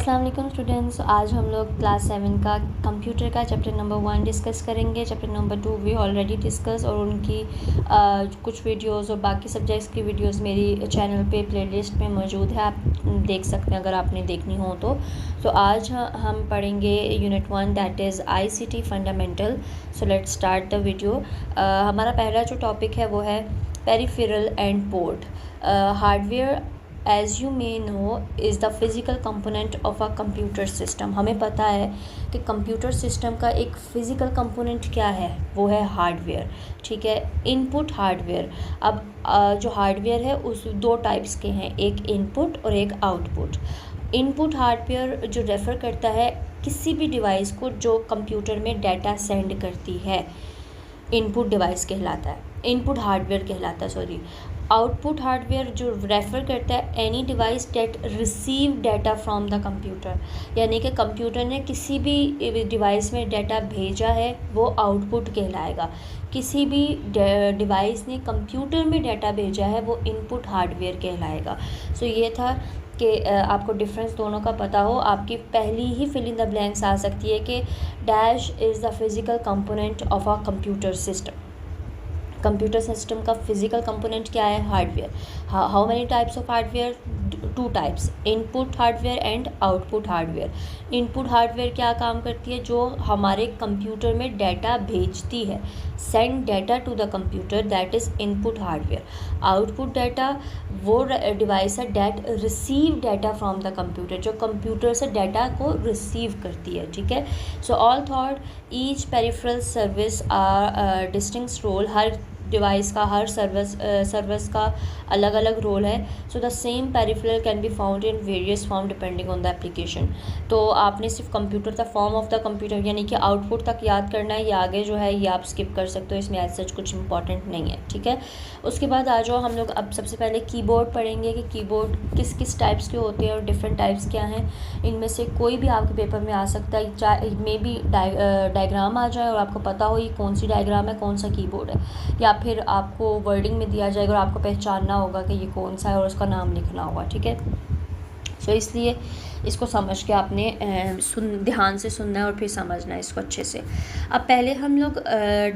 अस्सलाम वालेकुम स्टूडेंट्स। आज हम लोग क्लास 7 का कंप्यूटर का चैप्टर नंबर 1 डिस्कस करेंगे। Chapter number 2 we already discuss और उनकी कुछ वीडियोस और बाकी सब्जेक्ट्स की वीडियोस मेरी चैनल पे प्लेलिस्ट में मौजूद है, आप देख सकते हैं अगर आपने देखनी हो तो आज हम पढ़ेंगे unit 1 that is ICT fundamental. So let's start the video. हमारा पहला जो टॉपिक है वो है peripheral and port. Hardware as you may know is the physical component of a computer system। हमें पता है कि कंप्यूटर सिस्टम का एक फ़िज़िकल कंपोनेंट क्या है, वो है हार्डवेयर। ठीक है, इनपुट हार्डवेयर। अब जो हार्डवेयर है उस दो टाइप्स के हैं, एक इनपुट और एक आउटपुट। इनपुट हार्डवेयर जो रेफ़र करता है किसी भी डिवाइस को जो कंप्यूटर में डाटा सेंड करती है, इनपुट डिवाइस कहलाता है, इनपुट हार्डवेयर कहलाता है, सॉरी। आउटपुट हार्डवेयर जो रेफ़र करता है any device that receive data from the computer, यानी कि कंप्यूटर ने किसी भी डिवाइस में डाटा भेजा है वो आउटपुट कहलाएगा। किसी भी डिवाइस ने कंप्यूटर में डाटा भेजा है वो इनपुट हार्डवेयर कहलाएगा। सो ये था कि आपको डिफरेंस दोनों का पता हो। आपकी पहली ही फिल इन द ब्लैंक्स आ सकती है कि dash is the physical component of a computer system. Computer system का फिज़िकल कंपोनेंट क्या है? Hardware. How many types of hardware? 2 types, input hardware and output hardware. Input hardware क्या काम करती है? जो हमारे कंप्यूटर में डाटा भेजती है, send data to the computer, that is input hardware. Output data वो डिवाइस है that receive data from the computer, जो कंप्यूटर से डाटा को रिसीव करती है। ठीक है, so all thought each peripheral service are distinct role. हर डिवाइस का, हर सर्विस का अलग अलग रोल है। So the same peripheral can be found in various form depending on the application. तो आपने सिर्फ computer the form of the computer यानी कि आउटपुट तक याद करना है, ये आगे जो है ये आप स्किप कर सकते हो, इसमें एज सच कुछ इंपॉर्टेंट नहीं है। ठीक है, उसके बाद आ जाओ हम लोग अब सबसे पहले कीबोर्ड पढ़ेंगे कि कीबोर्ड किस किस टाइप्स के होते हैं और डिफरेंट टाइप्स क्या हैं। इनमें से कोई भी आपके पेपर में आ सकता है, चाहे मे भी डायग्राम आ जाए और आपको पता हो ये कौन सी डायग्राम है, कौन सा कीबोर्ड है, या फिर आपको वर्डिंग में दिया जाएगा और आपको पहचानना होगा कि ये कौन सा है और उसका नाम लिखना होगा। ठीक है, सो इसलिए इसको समझ के आपने ध्यान से सुनना है और फिर समझना है इसको अच्छे से। अब पहले हम लोग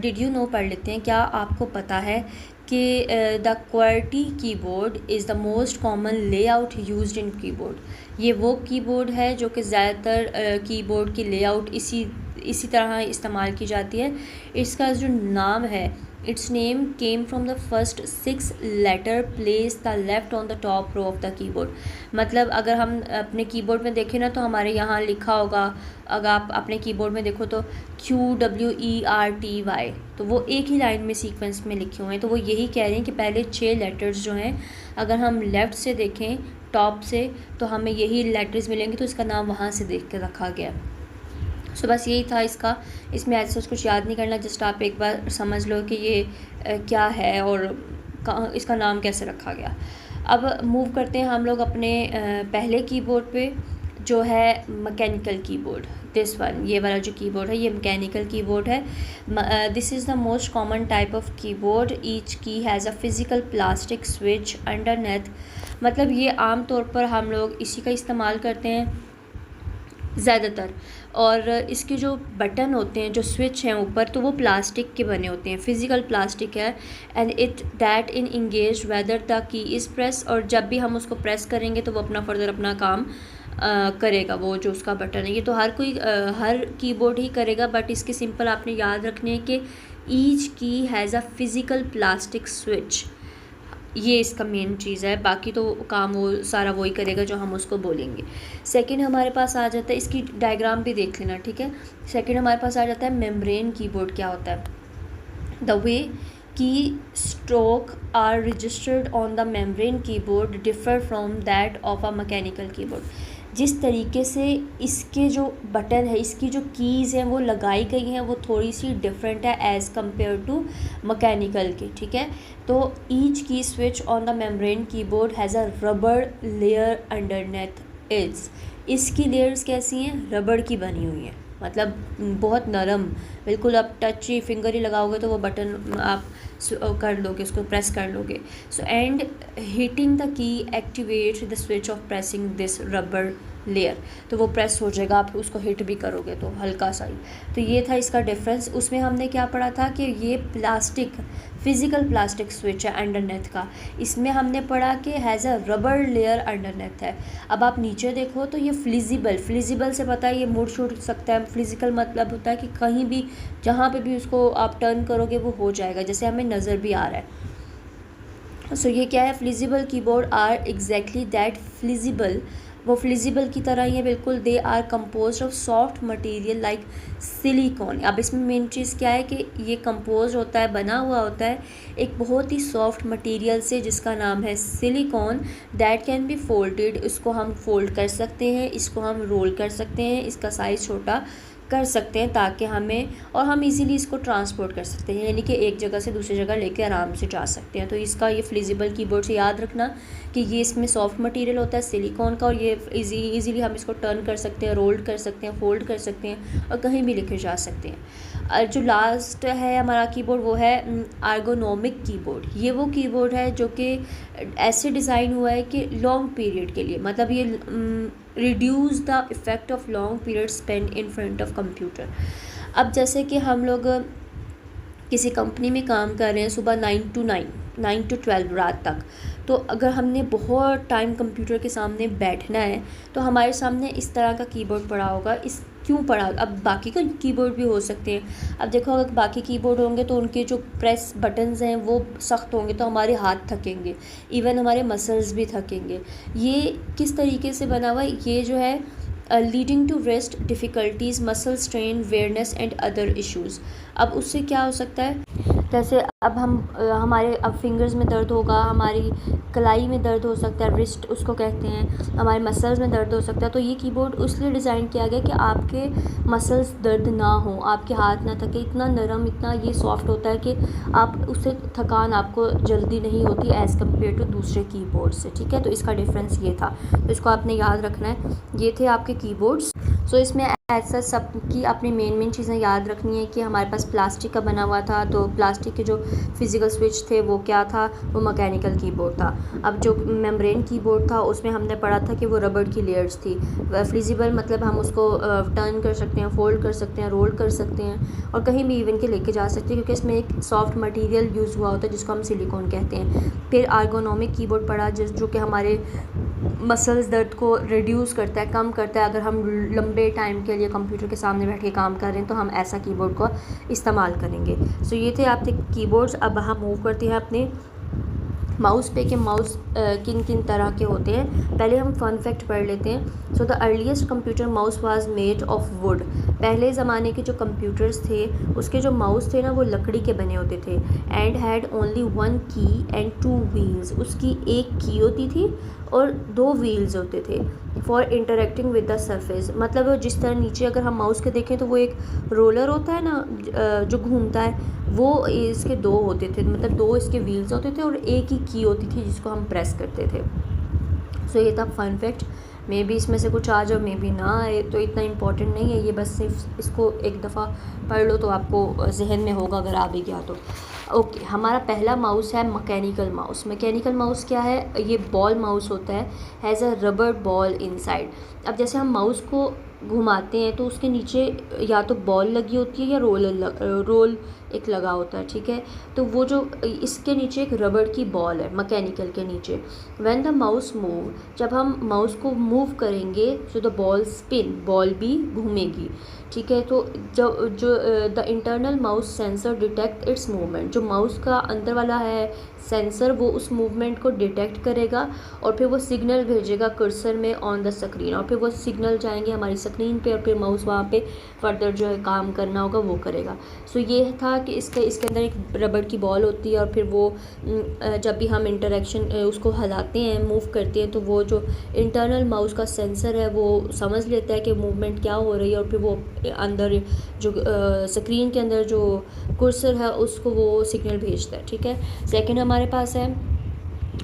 डिड यू नो पढ़ लेते हैं। क्या आपको पता है कि the QWERTY keyboard is the most common layout used in keyboard. ये वो कीबोर्ड है जो कि ज़्यादातर कीबोर्ड की लेआउट इसी तरह इस्तेमाल की जाती है। इसका जो नाम है, its name came from the first 6 letter place the left on the top row of the keyboard. मतलब अगर हम अपने कीबोर्ड में देखें ना तो हमारे यहाँ लिखा होगा, अगर आप अपने कीबोर्ड में देखो तो QWERTY, तो वो एक ही लाइन में सीक्वेंस में लिखे हुए हैं। तो वो यही कह रहे हैं कि पहले 6 लेटर्स जो हैं अगर हम लेफ़्ट से देखें टॉप से तो हमें यही लेटर्स मिलेंगे, तो इसका नाम वहाँ से देख के रखा गया। सो बस यही था इसका, इसमें ऐसा कुछ याद नहीं करना, जस्ट आप एक बार समझ लो कि ये क्या है और इसका नाम कैसे रखा गया। अब मूव करते हैं हम लोग अपने पहले कीबोर्ड पे, जो है मैकेनिकल कीबोर्ड। दिस वन, ये वाला जो कीबोर्ड है ये मैकेनिकल कीबोर्ड है। This is the most common type of keyboard. Each key has a physical plastic switch underneath. मतलब ये आम तौर पर हम लोग इसी का इस्तेमाल करते हैं ज़्यादातर, और इसके जो बटन होते हैं, जो स्विच हैं ऊपर, तो वो प्लास्टिक के बने होते हैं, फिज़िकल प्लास्टिक है। And it that in engage whether the key is press, और जब भी हम उसको प्रेस करेंगे तो वो अपना फर्दर अपना काम करेगा, वो जो उसका बटन है। ये तो हर कोई हर कीबोर्ड ही करेगा, बट इसके सिंपल आपने याद रखने हैं कि each key has a physical plastic switch, ये इसका मेन चीज़ है। बाकी तो काम वो सारा वही करेगा जो हम उसको बोलेंगे। सेकंड हमारे पास आ जाता है, इसकी डायग्राम भी देख लेना। ठीक है, सेकंड हमारे पास आ जाता है मेम्ब्रेन कीबोर्ड। क्या होता है? The way key stroke are registered on the membrane keyboard differ from that of a mechanical keyboard. जिस तरीके से इसके जो बटन है, इसकी जो कीज़ हैं वो लगाई गई हैं, वो थोड़ी सी डिफरेंट है एज़ कम्पेयर टू मैकेनिकल के। ठीक है, तो ईच की switch on the membrane keyboard has a रबड़ लेयर अंडरनेथ इट्स। इसकी लेयर्स कैसी हैं? रबड़ की बनी हुई हैं, मतलब बहुत नरम, बिल्कुल आप टच ही फिंगर ही लगाओगे तो वो बटन आप कर लोगे, उसको प्रेस कर लोगे। So and hitting the key activate the switch of pressing this rubber layer, तो वो प्रेस हो जाएगा, आप उसको हिट भी करोगे तो हल्का सा ही। तो ये था इसका डिफरेंस। उसमें हमने क्या पढ़ा था कि ये प्लास्टिक, फिज़िकल प्लास्टिक स्विच है अंडरनेथ का। इसमें हमने पढ़ा कि has a rubber layer underneath है। अब आप नीचे देखो तो ये फ्लिजिबल, फ्लिजिबल से पता है ये मुड़ छुड़ सकता है। फ्लिजिकल मतलब होता है कि कहीं भी जहाँ पे भी उसको आप टर्न करोगे वो हो जाएगा, जैसे हमें नज़र भी आ रहा है। सो ये क्या है, flexible keyboard are exactly that, flexible, वो फ्लिजिबल की तरह ही है बिल्कुल। They are compose of soft material like silicone. अब इसमें मेन चीज़ क्या है कि ये कंपोज होता है, बना हुआ होता है एक बहुत ही सॉफ्ट मटेरियल से जिसका नाम है silicon. That can be folded, इसको हम फोल्ड कर सकते हैं, इसको हम रोल कर सकते हैं, इसका साइज़ छोटा कर सकते हैं ताकि हमें, और हम इजीली इसको ट्रांसपोर्ट कर सकते हैं, यानी कि एक जगह से दूसरी जगह लेके आराम से जा सकते हैं। तो इसका ये फ्लिजिबल कीबोर्ड से याद रखना कि ये इसमें सॉफ्ट मटेरियल होता है सिलिकॉन का, और ये इजीली हम इसको टर्न कर सकते हैं, रोल्ड कर सकते हैं, फोल्ड कर सकते हैं और कहीं भी लेके जा सकते हैं। जो लास्ट है हमारा कीबोर्ड वो है एर्गोनॉमिक कीबोर्ड। ये वो कीबोर्ड है जो कि ऐसे डिज़ाइन हुआ है कि लॉन्ग पीरियड के लिए, मतलब ये reduce the effect of long period spend in front of computer. अब जैसे कि हम लोग किसी कंपनी में काम कर रहे हैं सुबह 9 to 12 रात तक, तो अगर हमने बहुत टाइम कंप्यूटर के सामने बैठना है तो हमारे सामने इस तरह का कीबोर्ड पड़ा होगा। इस क्यों पड़ा, अब बाकी का कीबोर्ड भी हो सकते हैं। अब देखो अगर बाकी कीबोर्ड होंगे तो उनके जो प्रेस बटन्स हैं वो सख्त होंगे तो हमारे हाथ थकेंगे, इवन हमारे मसल्स भी थकेंगे। ये किस तरीके से बना हुआ है, ये जो है leading to wrist difficulties, muscle strain, weariness and other issues. अब उससे क्या हो सकता है, जैसे अब हमारे अब फिंगर्स में दर्द होगा, हमारी कलाई में दर्द हो सकता है, रिस्ट उसको कहते हैं, हमारे मसल्स में दर्द हो सकता है। तो ये कीबोर्ड इसलिए डिज़ाइन किया गया कि आपके मसल्स दर्द ना हो, आपके हाथ ना थके। इतना नरम, इतना ये सॉफ्ट होता है कि आप उससे थकान आपको जल्दी नहीं होती एज़ कम्पेयर टू दूसरे कीबोर्ड से, ठीक है। तो इसका डिफरेंस ये था, तो इसको आपने याद रखना है। ये थे आपके कीबोर्ड्स। सो इसमें ऐसा सब की अपनी मेन चीज़ें याद रखनी है कि हमारे पास प्लास्टिक का बना हुआ था, तो प्लास्टिक के जो फिज़िकल स्विच थे वो क्या था, वो मैकेनिकल कीबोर्ड था। अब जो मेम्ब्रेन कीबोर्ड था उसमें हमने पढ़ा था कि वो रबड़ की लेयर्स थी। फ्लिजिबल मतलब हम उसको टर्न कर सकते हैं, फोल्ड कर सकते हैं, रोल कर सकते हैं और कहीं भी इवन के लेके जा सकते हैं, क्योंकि इसमें एक सॉफ्ट मटीरियल यूज़ हुआ होता है जिसको हम सिलिकॉन कहते हैं। फिर एर्गोनॉमिक कीबोर्ड पढ़ा जो कि हमारे मसल्स दर्द को रिड्यूस करता है, कम करता है। अगर हम लंबे टाइम के लिए कंप्यूटर के सामने बैठ के काम कर रहे हैं तो हम ऐसा कीबोर्ड को इस्तेमाल करेंगे। सो ये थे आपके कीबोर्ड्स। अब हम मूव करते हैं अपने माउस पे कि माउस किन किन तरह के होते हैं। पहले हम फन फैक्ट पढ़ लेते हैं। So the earliest computer mouse was made of would. पहले ज़माने के जो कंप्यूटर्स थे उसके जो माउस थे ना वो लकड़ी के बने होते थे। एंड हैड ओनली 1 की एंड 2 व्हील्स। उसकी एक की होती थी और 2 व्हील्स होते थे for interacting with the surface. मतलब जिस तरह नीचे अगर हम माउस के देखें तो वो एक रोलर होता है ना जो घूमता है, वो इसके 2 होते थे, मतलब 2 इसके व्हील्स होते थे और एक ही की होती थी जिसको हम प्रेस करते थे। सो ये था फन फैक्ट। मे बी इसमें से कुछ आ जाओ, मे बी ना आए, तो इतना इम्पोर्टेंट नहीं है ये, बस सिर्फ इसको एक दफ़ा पढ़ लो तो आपको जहन में होगा अगर आ भी गया तो। ओके, हमारा पहला माउस है मैकेनिकल माउस। मैकेनिकल माउस क्या है, ये बॉल माउस होता है, has a rubber ball inside. अब जैसे हम माउस को घुमाते हैं तो उसके नीचे या तो बॉल लगी होती है या रोल एक लगा होता है, ठीक है। तो वो जो इसके नीचे एक रबड़ की बॉल है मैकेनिकल के नीचे। व्हेन द माउस मूव, जब हम माउस को मूव करेंगे so the ball spin, ball भी घूमेगी, ठीक है। तो जो the internal mouse sensor detect it's movement. जो माउस का अंदर वाला है सेंसर वो उस मूवमेंट को डिटेक्ट करेगा और फिर वो सिग्नल भेजेगा कर्सर में ऑन द स्क्रीन, और फिर वो सिग्नल जाएंगे हमारी स्क्रीन पे और फिर माउस वहाँ पे फर्दर जो है काम करना होगा वो करेगा। सो ये था कि इसके अंदर एक रबड़ की बॉल होती है और फिर वो जब भी हम इंटरेक्शन उसको हिलाते हैं, मूव करते हैं, तो वो जो इंटरनल माउस का सेंसर है वो समझ लेता है कि मूवमेंट क्या हो रही है और फिर वो अंदर जो स्क्रीन के अंदर जो कर्सर है उसको वो सिग्नल भेजता है, ठीक है। सेकंड हमारे पास है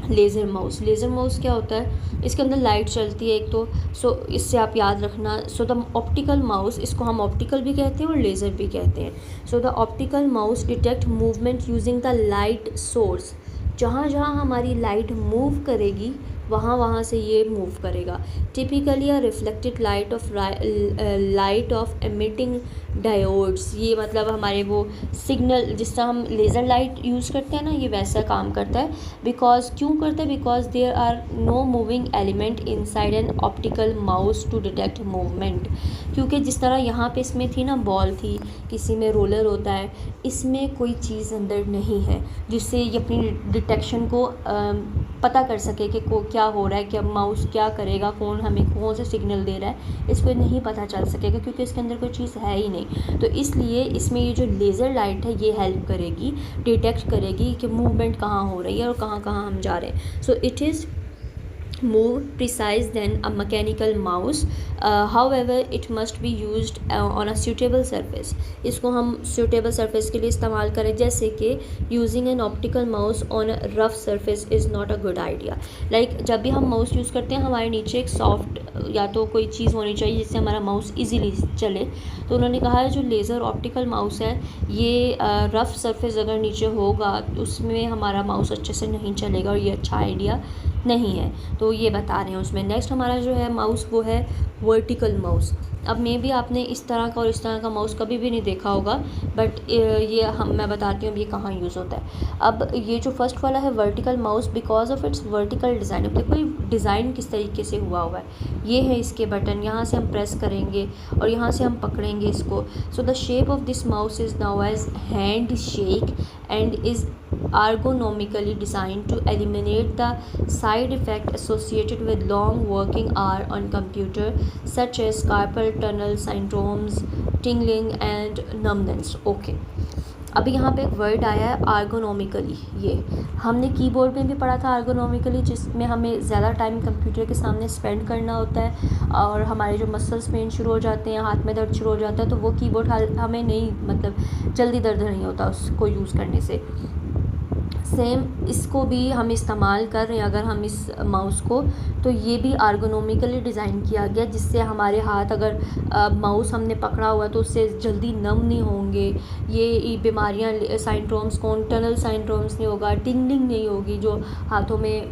लेज़र माउस। लेज़र माउस क्या होता है, इसके अंदर लाइट चलती है एक तो। सो इससे आप याद रखना। सो द ऑप्टिकल माउस, इसको हम ऑप्टिकल भी कहते हैं और लेज़र भी कहते हैं। So the optical mouse detect movement using the light source. जहाँ जहाँ हमारी लाइट मूव करेगी वहाँ से ये मूव करेगा। Typically a reflected light of emitting diodes, ये मतलब हमारे वो सिग्नल जिस तरह हम लेज़र लाइट यूज़ करते हैं ना, ये वैसा काम करता है। क्यों करता है? Because there are no moving element inside an optical mouse to detect movement. क्योंकि जिस तरह यहाँ पे इसमें थी ना, बॉल थी, किसी में रोलर होता है, इसमें कोई चीज़ अंदर नहीं है जिससे ये अपनी डिटेक्शन को पता कर सके कि क्या हो रहा है, क्या माउस क्या करेगा, कौन से सिग्नल दे रहा है, इसको नहीं पता चल सकेगा क्योंकि इसके अंदर कोई चीज़ है ही नहीं। तो इसलिए इसमें ये जो लेज़र लाइट है ये हेल्प करेगी, डिटेक्ट करेगी कि मूवमेंट कहाँ हो रही है और कहाँ कहाँ हम जा रहे हैं। So it is more precise than a mechanical mouse. However, it must be used on a suitable surface. इसको हम suitable surface के लिए इस्तेमाल करें, जैसे कि using an optical mouse on a rough surface is not a good idea. Like जब भी हम माउस यूज़ करते हैं हमारे नीचे एक सॉफ्ट या तो कोई चीज़ होनी चाहिए जिससे हमारा माउस इजीली चले। तो उन्होंने कहा है जो लेज़र ऑप्टिकल माउस है ये रफ़ सरफेस अगर नीचे होगा उसमें हमारा माउस अच्छे से नहीं चलेगा और ये अच्छा आइडिया नहीं है। तो ये बता रहे हैं उसमें। नेक्स्ट हमारा जो है माउस वो है वर्टिकल माउस। अब मे भी आपने इस तरह का और इस तरह का माउस कभी भी नहीं देखा होगा, बट मैं बताती हूँ ये कहाँ यूज़ होता है। अब ये जो फर्स्ट वाला है vertical mouse, because of its vertical design. अब देखो ये डिज़ाइन किस तरीके से हुआ है। ये है इसके बटन, यहाँ से हम प्रेस करेंगे और यहाँ से हम पकड़ेंगे इसको। So the shape of this mouse is now as handshake and is ergonomically designed to eliminate the side effect associated with long working hour on computer such as carpal tunnel syndromes, tingling and numbness. Okay, अभी यहाँ पे एक word आया है आर्गोनॉमिकली। ये हमने keyboard में भी पढ़ा था आर्गोनॉमिकली, जिसमें हमें ज़्यादा टाइम कंप्यूटर के सामने स्पेंड करना होता है और हमारे जो मसल्स पेन शुरू हो जाते हैं, हाथ में दर्द शुरू हो जाता है, तो वो कीबोर्ड हमें नहीं, मतलब जल्दी दर्द नहीं होता उसको यूज़ करने से। सेम इसको भी हम इस्तेमाल कर रहे हैं अगर हम इस माउस को, तो ये भी आर्गोनॉमिकली डिज़ाइन किया गया जिससे हमारे हाथ अगर माउस हमने पकड़ा हुआ तो उससे जल्दी नम नहीं होंगे, ये बीमारियां साइंड्रोम्स टनल साइंड्रोम्स नहीं होगा, टिंगलिंग नहीं होगी जो हाथों में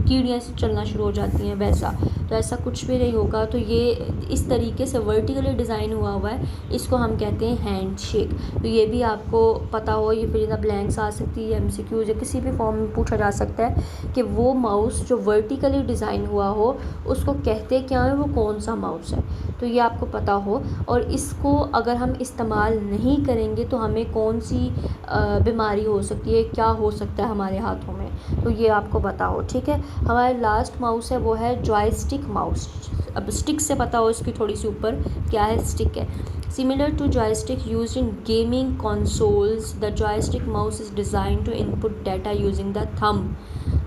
कीड़ियाँ चलना शुरू हो जाती हैं वैसा, तो ऐसा कुछ भी नहीं होगा। तो ये इस तरीके से वर्टिकली डिज़ाइन हुआ है, इसको हम कहते हैं हैंड शेक। तो ये भी आपको पता हो, ये फिर इन ब्लैंक्स आ सकती है, MCQs या किसी भी फॉर्म में पूछा जा सकता है कि वो माउस जो वर्टिकली डिज़ाइन हुआ हो उसको कहते क्या है, वो कौन सा माउस है, तो ये आपको पता हो। और इसको अगर हम इस्तेमाल नहीं करेंगे तो हमें कौन सी बीमारी हो सकती है, क्या हो सकता है हमारे हाथों में, तो ये आपको पता हो। ठीक है, हमारा लास्ट माउस है वो है जॉयस्टिक माउस। अब स्टिक से पता हो इसकी थोड़ी सी ऊपर क्या है, स्टिक है। Similar to joystick used in gaming consoles, the joystick mouse is designed to input data using the thumb.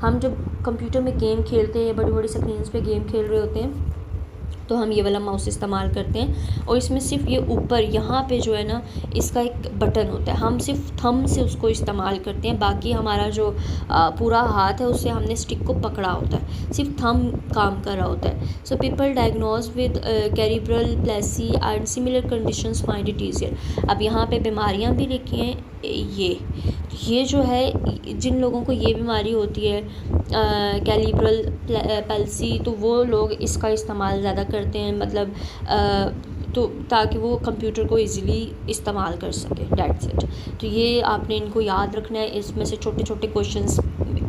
हम जब कंप्यूटर में गेम खेलते हैं, बड़ी बड़ी स्क्रीन्स पे गेम खेल रहे होते हैं, तो हम ये वाला माउस इस्तेमाल करते हैं और इसमें सिर्फ ये ऊपर यहाँ पे जो है ना इसका एक बटन होता है, हम सिर्फ थंब से उसको इस्तेमाल करते हैं, बाकी हमारा जो पूरा हाथ है उससे हमने स्टिक को पकड़ा होता है, सिर्फ थंब काम कर रहा होता है। So people diagnose with cerebral palsy and similar conditions find it easier. अब यहाँ पे बीमारियाँ भी लिखी हैं, ये जो है जिन लोगों को ये बीमारी होती है कैरिब्रल पैल्सी, तो वो लोग इसका इस्तेमाल ज़्यादा करते हैं, मतलब तो ताकि वो कंप्यूटर को इजीली इस्तेमाल कर सके, डेट्स इट। तो ये आपने इनको याद रखना है। इसमें से छोटे छोटे क्वेश्चंस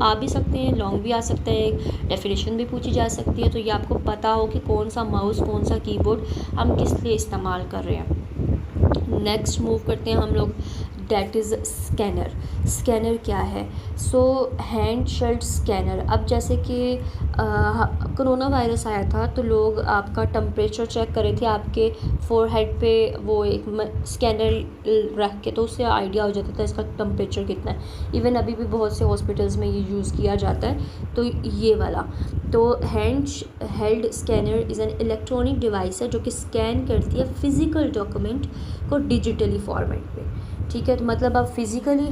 आ भी सकते हैं, लॉन्ग भी आ सकता है, डेफिनेशन भी पूछी जा सकती है, तो ये आपको पता हो कि कौन सा माउस कौन सा कीबोर्ड हम किस लिए इस्तेमाल कर रहे हैं। नेक्स्ट मूव करते हैं हम लोग, डेट इज़ स्कैनर। स्कैनर क्या है? सो हैंड शेल्ड स्कैनर। अब जैसे कि कोरोना वायरस आया था तो लोग आपका टेम्परेचर चेक कर रहे थे आपके फोरहेड पे वो एक स्कैनर रख के, तो उससे आइडिया हो जाता था इसका टेम्परेचर कितना है। इवन अभी भी बहुत से हॉस्पिटल्स में ये यूज़ किया जाता है। तो ये वाला तो hand held scanner is an electronic device है जो कि स्कैन करती है फिज़िकल डॉक्यूमेंट को डिजिटली फॉर्मेट पे। ठीक है, तो मतलब अब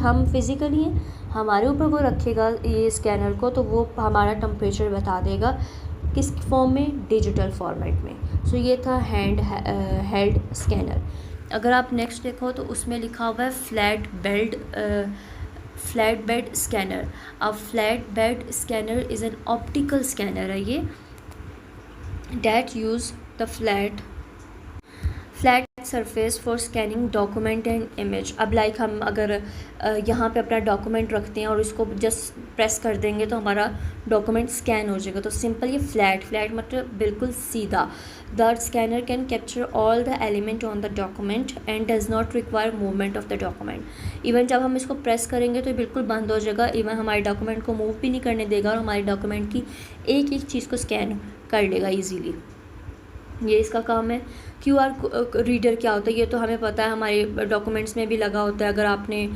हम फिज़िकली हैं, हमारे ऊपर वो रखेगा ये स्कैनर को, तो वो हमारा टेम्परेचर बता देगा किस फॉर्म में, डिजिटल फॉर्मेट में। सो ये था हैंड हेल्ड स्कैनर। अगर आप नेक्स्ट देखो तो उसमें लिखा हुआ है flat belt flat bed scanner. अब flat bed scanner is an optical scanner है ये, that use the flat surface for scanning document and image. अब लाइक हम अगर यहाँ पे अपना डॉक्यूमेंट रखते हैं और इसको जस्ट प्रेस कर देंगे तो हमारा डॉक्यूमेंट स्कैन हो जाएगा। तो सिंपल ये फ्लैट मतलब बिल्कुल सीधा। The scanner can capture all the element on the document and does not require movement of the document. Even जब हम इसको प्रेस करेंगे तो बिल्कुल बंद हो जाएगा, इवन हमारे डॉक्यूमेंट को मूव भी नहीं करने देगा और हमारे डॉक्यूमेंट की एक एक चीज़ को स्कैन कर लेगा ईजीली। ये इसका काम है। QR रीडर क्या होता है ये तो हमें पता है, हमारे डॉक्यूमेंट्स में भी लगा होता है। अगर आपने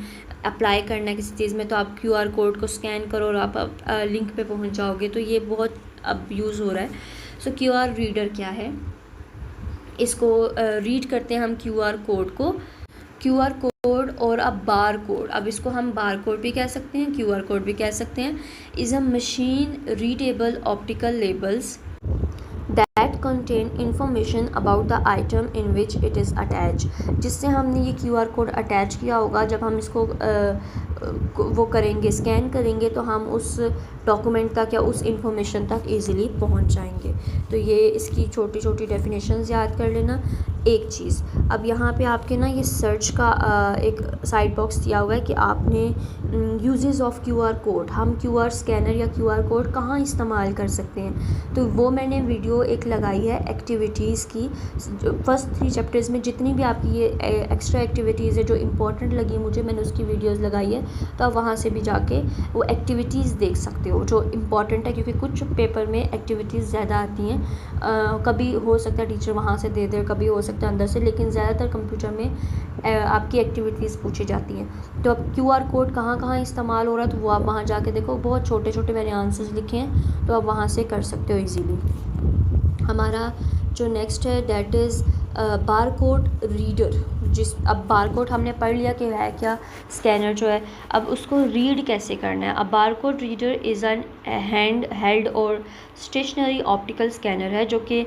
अप्लाई करना है किसी चीज़ में तो आप QR कोड को स्कैन करो और आप लिंक पे पहुंच जाओगे। तो ये बहुत अब यूज़ हो रहा है। सो QR रीडर क्या है, इसको रीड करते हैं हम QR कोड को, QR कोड और अब बार कोड। अब इसको हम बार कोड भी कह सकते हैं, QR कोड भी कह सकते हैं। Is a machine readable optical labels that contain information about the item in which it is attached। जिससे हमने ये QR कोड अटैच किया होगा, जब हम इसको वो करेंगे स्कैन करेंगे तो हम उस डॉक्यूमेंट तक या उस इंफॉर्मेशन तक इजीली पहुंच जाएंगे। तो ये इसकी छोटी छोटी डेफिनेशंस याद कर लेना। एक चीज़ अब यहाँ पे आपके ना ये सर्च का एक साइड बॉक्स दिया हुआ है कि आपने यूजेस ऑफ QR कोड, हम QR स्कैनर या QR कोड कहाँ इस्तेमाल कर सकते हैं। तो वो मैंने वीडियो एक लगाई है एक्टिविटीज़ की, फर्स्ट 3 चैप्टर्स में जितनी भी आपकी ये एक्स्ट्रा एक्टिविटीज़ है जो इम्पोर्टेंट लगी मुझे, मैंने उसकी वीडियोस लगाई है। तो आप वहाँ से भी जाके वो एक्टिविटीज़ देख सकते हो जो इम्पॉर्टेंट है, क्योंकि कुछ पेपर में एक्टिविटीज़ ज़्यादा आती हैं। कभी हो सकता है टीचर वहाँ से दे दे, कभी हो सकता है अंदर से, लेकिन ज़्यादातर कंप्यूटर में आपकी एक्टिविटीज़ पूछी जाती हैं। तो अब QR कोड कहाँ कहाँ इस्तेमाल हो रहा है तो वो आप वहाँ जाके देखो, बहुत छोटे छोटे मैंने आंसर्स लिखे हैं तो आप वहाँ से कर सकते हो ईजीली। हमारा जो नेक्स्ट है that is bar code reader. अब बार कोड हमने पढ़ लिया कि है क्या स्कैनर जो है, अब उसको रीड कैसे करना है। अब barcode reader is an hand held और स्टेशनरी ऑप्टिकल स्कैनर है जो कि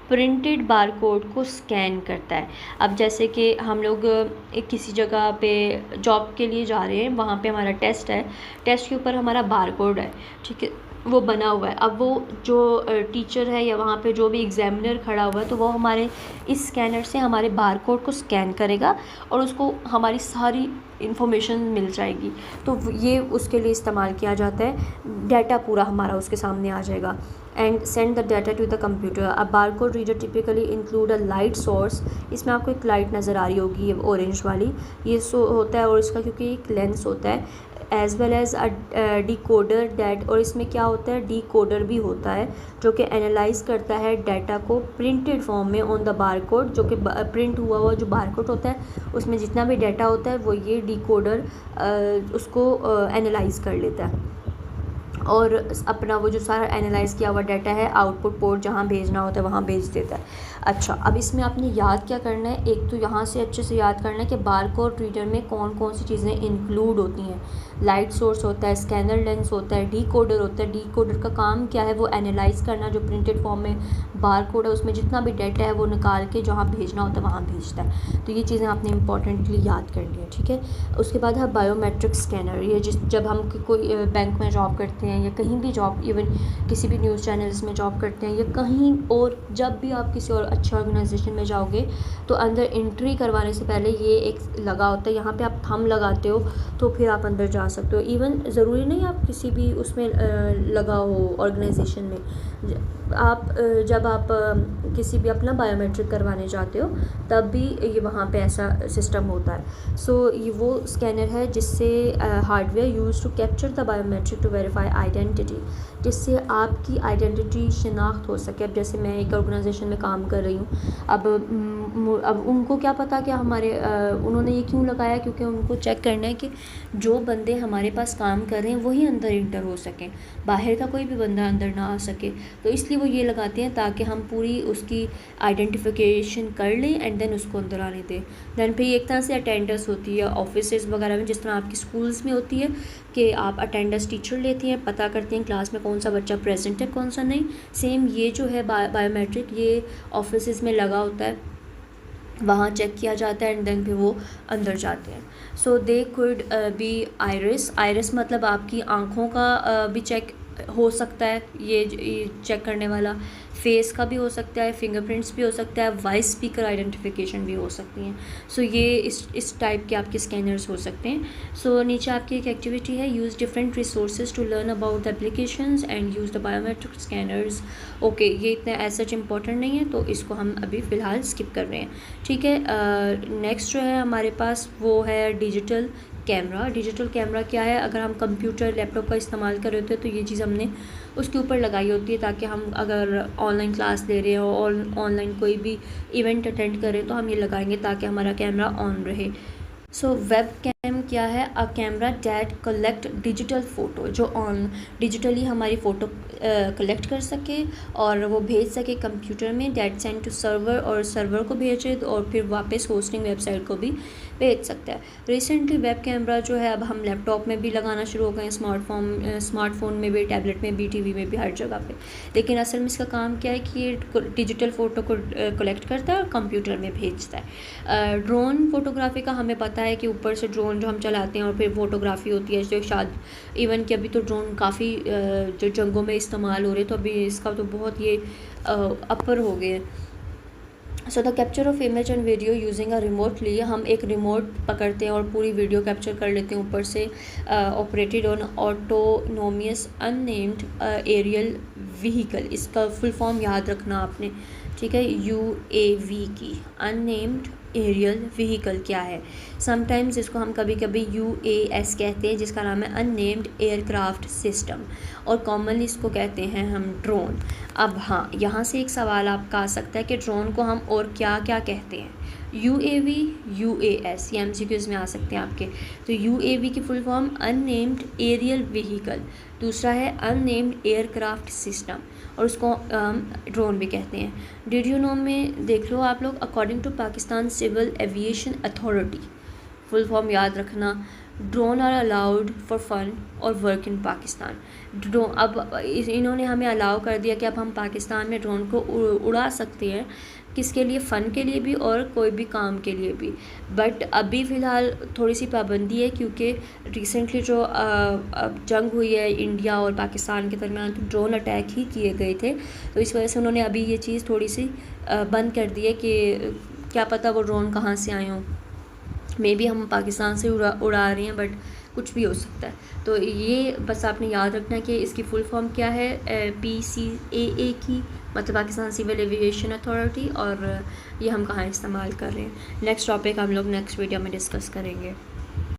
प्रिंटेड बार कोड को स्कैन करता है। अब जैसे कि हम लोग एक किसी जगह पे जॉब के लिए जा रहे हैं, वहाँ पे हमारा टेस्ट है, टेस्ट के ऊपर हमारा बार कोड है, ठीक है, वो बना हुआ है। अब वो जो टीचर है या वहाँ पे जो भी एग्ज़ामिनर खड़ा हुआ है तो वो हमारे इस स्कैनर से हमारे बार कोड को स्कैन करेगा और उसको हमारी सारी इन्फॉर्मेशन मिल जाएगी। तो ये उसके लिए इस्तेमाल किया जाता है, डाटा पूरा हमारा उसके सामने आ जाएगा। And send the data to the computer. अब barcode reader typically include a light source. इसमें आपको एक लाइट नज़र आ रही होगी, ये ऑरेंज वाली, ये सो होता है और इसका क्योंकि एक लेंस होता है, as well as a decoder that. और इसमें क्या होता है, डिकोडर भी होता है जो कि एनालाइज करता है डाटा को प्रिंटेड फॉर्म में ऑन द बार कोड। जो कि प्रिंट हुआ हुआ जो बार कोड होता है उसमें जितना भी डाटा होता है वो ये डिकोडर उसको एनालाइज कर लेता है और अपना वो जो सारा एनालाइज किया हुआ डाटा है आउटपुट पोर्ट जहाँ भेजना होता है वहाँ भेज देता है। अच्छा, अब इसमें आपने याद क्या करना है, एक तो यहाँ से अच्छे से याद करना है कि बार कोड रीडर में कौन कौन सी चीज़ें इंक्लूड होती हैं। लाइट सोर्स होता है, स्कैनर लेंस होता है, डिकोडर होता है। डिकोडर का काम क्या है, वो एनालाइज करना, जो प्रिंटेड फॉर्म में बार कोड है उसमें जितना भी डाटा है वो निकाल के जहाँ भेजना होता है वहाँ भेजता है। तो ये चीज़ें आपने इंपॉर्टेंटली याद करनी है, ठीक है। उसके बाद है बायोमेट्रिक स्कैनर। ये जब हम कोई बैंक में जॉब करते हैं या कहीं भी जॉब, इवन किसी भी न्यूज़ चैनल्स में जॉब करते हैं या कहीं और, जब भी आप किसी और अच्छे ऑर्गेनाइजेशन में जाओगे तो अंदर एंट्री करवाने से पहले ये एक लगा होता है, यहाँ पे आप थंब लगाते हो तो फिर आप अंदर जा सकते हो। इवन ज़रूरी नहीं आप किसी भी उसमें लगा हो ऑर्गेनाइजेशन में, आप जब आप किसी भी अपना बायोमेट्रिक करवाने जाते हो तब भी ये वहाँ पे ऐसा सिस्टम होता है। सो ये वो स्कैनर है जिससे hardware use to capture the biometric to verify identity, जिससे आपकी आइडेंटिटी शिनाख्त हो सके। अब जैसे मैं एक ऑर्गेनाइजेशन में काम कर रही हूँ, अब उनको क्या पता कि हमारे उन्होंने ये क्यों लगाया, क्योंकि उनको चेक करना है कि जो बंदे हमारे पास काम कर रहे हैं वही अंदर इंटर हो सकें, बाहर का कोई भी बंदा अंदर ना आ सके। तो इसलिए वो ये लगाते हैं ताकि हम पूरी उसकी आइडेंटिफिकेशन कर लें एंड देन उसको अंदर आने दें। दैन फिर एक तरह से अटेंडेंस होती है ऑफिसेज वगैरह में, जिस तरह आपकी स्कूल्स में होती है कि आप अटेंडेंस टीचर लेती हैं, पता करती हैं क्लास में कौन सा बच्चा प्रेजेंट है कौन सा नहीं। सेम ये जो है बायोमेट्रिक ये ऑफिसेज में लगा होता है वहाँ चेक किया जाता है एंड देन फिर वो अंदर जाते हैं। So they could be iris. Iris मतलब आपकी आँखों का भी चेक हो सकता है, ये चेक करने वाला। फेस का भी हो सकता है, फिंगरप्रिंट्स भी हो सकता है, वॉइस स्पीकर आइडेंटिफिकेशन भी हो सकती हैं। सो ये इस टाइप के आपके स्कैनर्स हो सकते हैं। सो नीचे आपकी एक एक्टिविटी है, use different resources to learn about the applications and use the biometric scanners. Okay, ये इतना एज सच इम्पॉर्टेंट नहीं है तो इसको हम अभी फ़िलहाल स्किप कर रहे हैं। ठीक है, नेक्स्ट जो है हमारे पास वो है डिजिटल कैमरा। डिजिटल कैमरा क्या है, अगर हम कंप्यूटर लैपटॉप का इस्तेमाल कर रहे होते हैं तो ये चीज़ हमने उसके ऊपर लगाई होती है ताकि हम अगर ऑनलाइन क्लास ले रहे हो और ऑनलाइन कोई भी इवेंट अटेंड करें तो हम ये लगाएंगे ताकि हमारा कैमरा ऑन रहे। सो वेब कैम क्या है, a camera that collect digital photo, जो ऑन डिजिटली हमारी फ़ोटो कलेक्ट कर सके और वो भेज सके कंप्यूटर में, डैट सेंड टू सर्वर, और सर्वर को भेजे और फिर वापस होस्टिंग वेबसाइट को भी भेज सकता है। रिसेंटली वेब कैमरा जो है अब हम लैपटॉप में भी लगाना शुरू हो गए हैं, स्मार्टफोन में भी, टैबलेट में भी, टीवी में भी, हर जगह पे। लेकिन असल में इसका काम क्या है कि ये डिजिटल फ़ोटो को कलेक्ट करता है और कंप्यूटर में भेजता है। ड्रोन फोटोग्राफी का हमें पता है कि ऊपर से ड्रोन जो हम चलाते हैं और फिर फोटोग्राफी होती है, जो शायद इवन कि अभी तो ड्रोन काफ़ी जो जंगों में इस्तेमाल हो रहे, तो अभी इसका तो बहुत ये अपर हो गए हैं। So the capture of image and video using a remote, लिए हम एक रिमोट पकड़ते हैं और पूरी वीडियो कैप्चर कर लेते हैं ऊपर से, operated on autonomous unmanned aerial vehicle. इसका फुल फॉर्म याद रखना आपने, ठीक है, UAV की, अननेम्ड एरियल व्हीकल क्या है। समटाइम्स इसको हम कभी कभी UAS कहते हैं जिसका नाम है अननेम्ड एयरक्राफ्ट सिस्टम, और कॉमनली इसको कहते हैं हम ड्रोन। अब हाँ, यहाँ से एक सवाल आपका आ सकता है कि ड्रोन को हम और क्या क्या कहते हैं, UAV, UAS, ये MCQs में आ सकते हैं आपके। तो UAV की full form unmanned aerial vehicle, दूसरा है अननेम्ड एयरक्राफ्ट सिस्टम, और उसको ड्रोन भी कहते हैं। डिड यू नो में देख लो आप लोग, according to Pakistan civil aviation authority, full form याद रखना, drone are allowed for fun और वर्क इन पाकिस्तान। ड्रोन अब इन्होंने हमें अलाउ कर दिया कि अब हम पाकिस्तान में ड्रोन को उड़ा सकते हैं, किसके लिए, फ़न के लिए भी और कोई भी काम के लिए भी। बट अभी फ़िलहाल थोड़ी सी पाबंदी है क्योंकि रिसेंटली जो जंग हुई है इंडिया और पाकिस्तान के दरमियान, तो ड्रोन अटैक ही किए गए थे, तो इस वजह से उन्होंने अभी ये चीज़ थोड़ी सी बंद कर दी है कि क्या पता वो ड्रोन कहाँ से आए हों, मे बी हम पाकिस्तान से उड़ा रहे हैं, बट कुछ भी हो सकता है। तो ये बस आपने याद रखना है कि इसकी फुल फॉर्म क्या है, PCAA की, मतलब पाकिस्तान सिविल एविएशन अथॉरिटी, और ये हम कहाँ इस्तेमाल कर रहे हैं। नेक्स्ट टॉपिक हम लोग नेक्स्ट वीडियो में डिस्कस करेंगे।